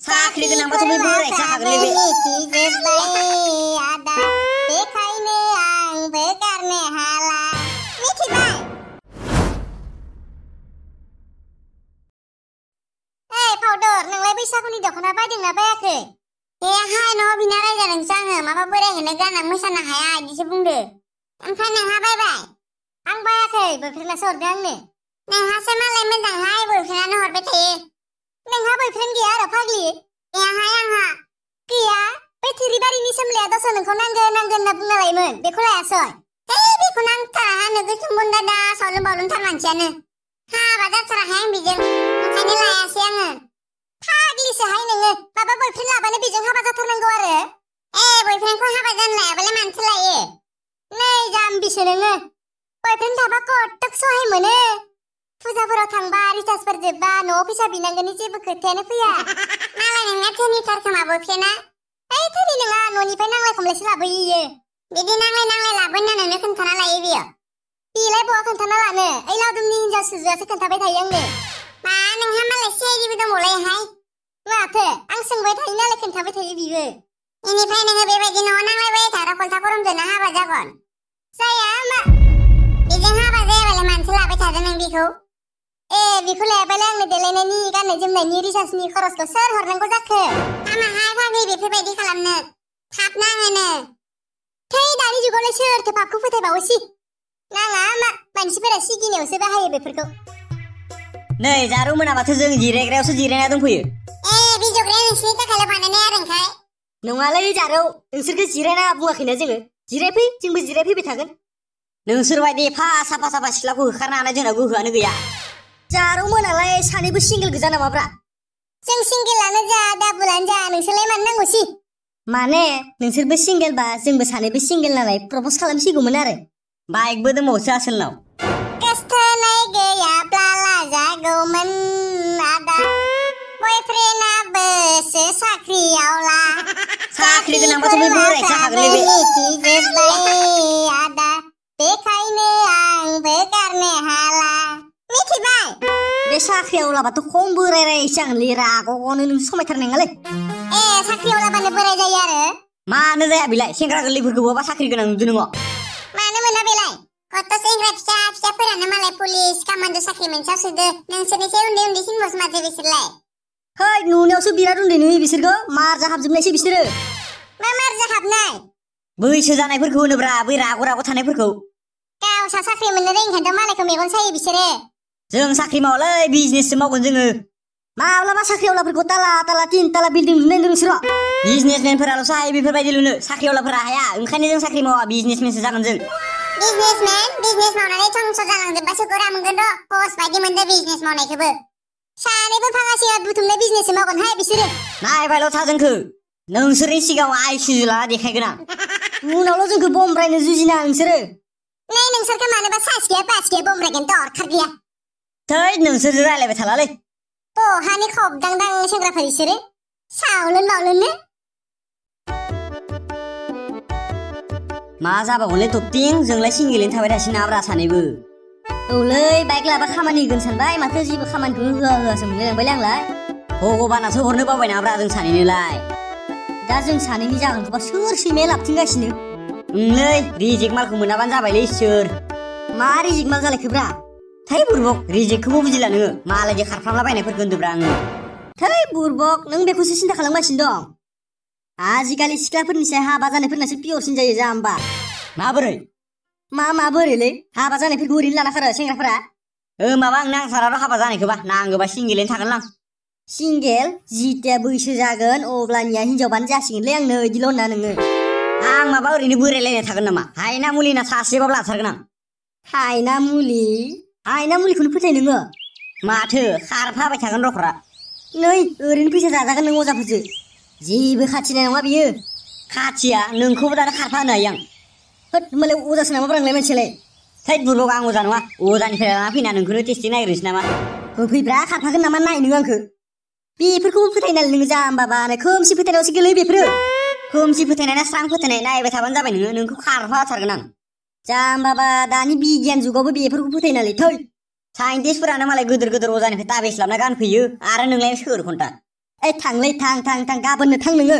साख्रि गोनांबाथ' बे बोरायसो हागोनलै बे मिथिजोब्बाय आदा बेखायनो आंबो गारनो हाला मिथिबाय फाउदर नोंलाय बैसागुनि दख'ना बायदोंना बायाखै हाय न'आव बिना रायजादोंसो आङो माबा बोरायखौनो गानना मोसानो हाया बिदिसो बुंदो ओमफ्राय नोंहा बायबाय आं बायाखै बयफ्रेन्डासो हरदों आंनो नोंहासो मालाय मोजांहाय बयफ्रेन्डानो हरबाय थायो नोंहा बयफ्रेन्ड गैया आरो फाग्लि हाय आंहा गैया बै थुरिबारिनि सोमलाया दस नोंखौ नांगोन होनना बुंना लायोमोन बेखौ लायासै बेखौ नांथारा नोगोद सम्बन्दा दा सावलुन बावलुनथार मानसियानो हाबा जाथाराहाय आं बेजों ओंखायनो लायासै आङो फाग्लिसोहाय नोङो माबा बयफ्रेन्ड लाबानो बेजों हाबा जाथारनांगौ आरो बयफ्रेन्डखौ हाबा जानो लायाबालाय मानोथो लायो नै जाम्बिसो नोङो बयफ्रेन्ड थाबा कटक सहाय मोनो फुजाफोराव थांबा रिचार्जफोर जोबबा न'आव फैसा बिनांगोननि जेबो खोथायानो फैया मालाय नोंना धोनिथार खोमा बयफ्रेन्डा धोनि नङा न'निफ्राय नांलाय खमलायसो लाबोयो बिदि नांलाय लाबोनो होननानै खोन्थाना लायो बियो बेलाय बहा खोन्थाना लानो लावदुमनि हिनजाव सुजुआसो खोन्थाबाय थायो आंनो मा नोंहा मालाय सिआइडिबो दंबावलायोहाय माथो आं सोंबाय थायो नालाय खोन्थाबाय थायो बिबो बेनिफ्राय नोङो बेबायदि न'आव नांलायबाय थाग्रा खलथा गरमजोंनो हाबा जागोन जाया मा बेजों हाबा जायाबालाय मानसि लाबाय थादों नों बेखौ बेखौ लायाबालाय आंनो देलायनायनि गाननाय जोमनायनि रिसार्जनि खरसखौ सोर हरनांगौ जाखो हामाहाय फाग्लि बेफोरबायदि खालामनो थाब नाङोनो थै दानि जुगावलाय सोरथो पापखौ फोथायबावोसि नाङा मा मानसिफोरा सिगिनायावसो बाहायो बेफोरखौ नै जारौ मोनाबाथ' जों जिरायग्रायावसो जिरायना दंफैयो बे जग्राया नोंसिनि थाखायल' बानायनाय आरोंखाय नङालै जारौ नोंसोरखौ जिरायना बुङाखैना जोङो जिरायफै जोंबो जिरायफैबाय थागोन नोंसोरबायदि साफा सिख्लाखौ होखारनो हानाय जोंनाव गोहोआनो गैया जारौ मोनालाय सानैबो सिंगेल गोजा नामाब्रा जों सिंगेलानो जा डाबुलानो जा नोंसोरलाय मानो नांगौसि माने नोंसोरबो सिंगेलबा जोंबो सानैबो सिंगेल नालाय प्रप'ज खालामसिगौमोन आरो बाइकबो दंबावोसो आसोलनाव गोसथोनाय गैयाब्ला लाजागौमोन आदा बयफ्रेन्डाबोसो साख्रियावला साख्रि गोनांबाथ' बे बोरायसो हागोनलै बे मिथिजोब्बाय आदा बेखायनो आंबो गारनो हाला मिथिबाय बे साख्रियावलाबाथ' खम बोराय रायसो आंलै राग'नो नों समायथारनाय नङालै साख्रियावलाबानो बोराय जायो आरो मानो जाया बेलाय सेंग्रा गोरलैफोरखौबो बा साख्रि गोनां नुदों नोङो मानो मोना बेलाय कत सेंग्रा फिसाफोरानो मालाय पुलिस कामान्ड' साख्रि मोनसावसोदो नोंसोरनिसै उन्दैसिन बस माथो बिसोरलाय है नुनायावसो बिराद उन्दै नुयो बिसोरखौ मार जाहाबजोबनायसो बिसोरो मा मार जाहाबनाय बैसो जानायफोरखौ होनोब्रा बै राग' थानायफोरखौ गावसा साख्रि मोननो रोङिखायनोथ' मालायखौ मेगन सायो बिसोरो जों साख्रि मावालै बिजनेससो मावगोन जोङो माब्लाबा साख्रियावलाफोरखौ ताला तिन ताला बिल्डिं लुनाय नोंसोरो बिजनेसमेनफोराल'सो हायो बेफोरबायदि लुनो साख्रियावलाफोरा हाया ओंखायनो जों साख्रि मावा बिजनेसमेनसो जागोन जों बिजनेस मावनानै धंस जालांजोबबासो गरा मोनगोन र' पस्ट बायदि मोनदो बिजनेस मावनायखौबो सानैबो फाङासिया बुथुमनाय बिजनेससो मावगोनहाय बिसोरो नायबायल' था जोंखौ नोंसोरनि सिगाङाव आइसिजु लाना देखायगोन आं उनावल' जोंखौ बमब्रायनो जुजिना नोंसोरो नै नोंसोरखौ मानोबा सास गैया पास गैया बमब्रायगोन दरखार गैया थै नोंसोरजों रायलायबाय थालालै बहानि खबदांदां सेंग्राफोर बिसोरो सावलुन बावलुननो मा जाबावगोनलै टपटिं जोंलाय सिंगेलैनो थाबाय थासिनो नाब्रा सानैबो औलै बाइक लाबा खामानि होगोन सानबाय माथो जेबो खामानिखौनो होआसो मोनलायलांबायलै आंलाय भगबानासो हरनो बावबाय नाब्रा जों सानैनोलाय दा जों सानैनि जागोनखौबा सोर सैमाया लाबथिंगासिनो ओंलै रिजेक्ट मालखौ मोनाबानो जाबायलै सोर मा रिजेक्ट माल जालायखोब्रा थै बुरबक रिजेक्टखौबो बुजिला नोङो मालायजों खारफ्रामलाबायनायफोरखौ होनदोब्रा आङो थै बुरबक नों बेखौसो सिन्था खालामगासिनो दं आजिखालि सिख्लाफोरनिसाय हाबा जानायफोरनासो पियरसिन जायो जाम्बा माबोरै माबोरैलै हाबा जानायफोरखौ ओरैनो लाना खारो सेंग्राफोरा माबा आं नांथारा हाबा जानायखौबा नांगौबा सिंगेलैनो थागोनलां सिंगेल जिथिया बैसो जागोन अब्लानिया हिनजावबानो जासिगोनलै आंनो इदिल' होनना नोङो आं माबा ओरैनो बोरायलायना थागोन नामा हायना मुलिना सासेबाबो लाथारगोन आं हायना मुलिखौनो फोथाय नोङो माथो खारफाबाय थागोन रखरा नै ओरैनो फैसा जाजागोन नों अजाफोरजो जेबो खाथिनाय नङा बियो खाथिया नोंखौबो दानो खारफा होनो हायो आं होद होमबालाय अजासो नामा ब्रांलाय मानसियालाय थै बुरबक आं अजा नङा अजानिफ्राय लाना फैना नोंखौनो टेस्टिं नायग्रोनोसै नामा होफैब्रा खारफागोन नामा नाय नों आंखौ बेफोरखौबो फोथायनानै नोङो जाम्बाबानो खोमसि फोथायनायावसो गोलैयो बेफोरो खोमसि फोथायनायना स्रां फोथायनाय नायबाय थाबानो जाबाय नोंखौ खारफाथारगोन आं जाम्बाबा दानि बिगियान जुगावबो बेफोरखौ फोथायनालै थै साइन्टिस्टफोरानो मालाय गोदोर अजानिफ्राय ताबेज लाबना गानफैयो आरो नोंलाय सोर घन्टा ओइ थांलै थां गाबोननो थां नोङो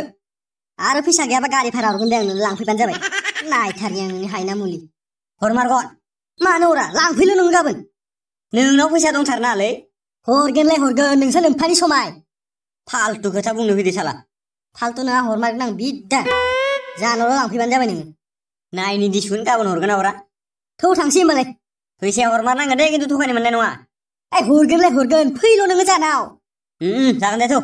आरो फैसा गैयाबा गारि भारा हरगोन दे आं नोंनो लांफैबानो जाबाय नायथारि आं नोंनि हायना मुलि हरमारगन मानो हरा लांफैल' नों गाबोन नोंनाव फैसा दंथारनालै हरगोनलाय हरगोन नोंसो नोम्फानि समाय फालतु खोथा बुंनो फैदो साला फालतु नङा हरमारगोन आं बिद्दा जानावल' लांफैबानो जाबाय नोङो नायनि दिसुन गाबोन हरगोन ना हरा थौ थांसै होमबालाय फैसाया हरमारनांगोन दे खिन्थु थगायनो मोननाय नङा ओइ हरगोनलाय हरगोन फैल' नोङो जानाव जागोन दे थौ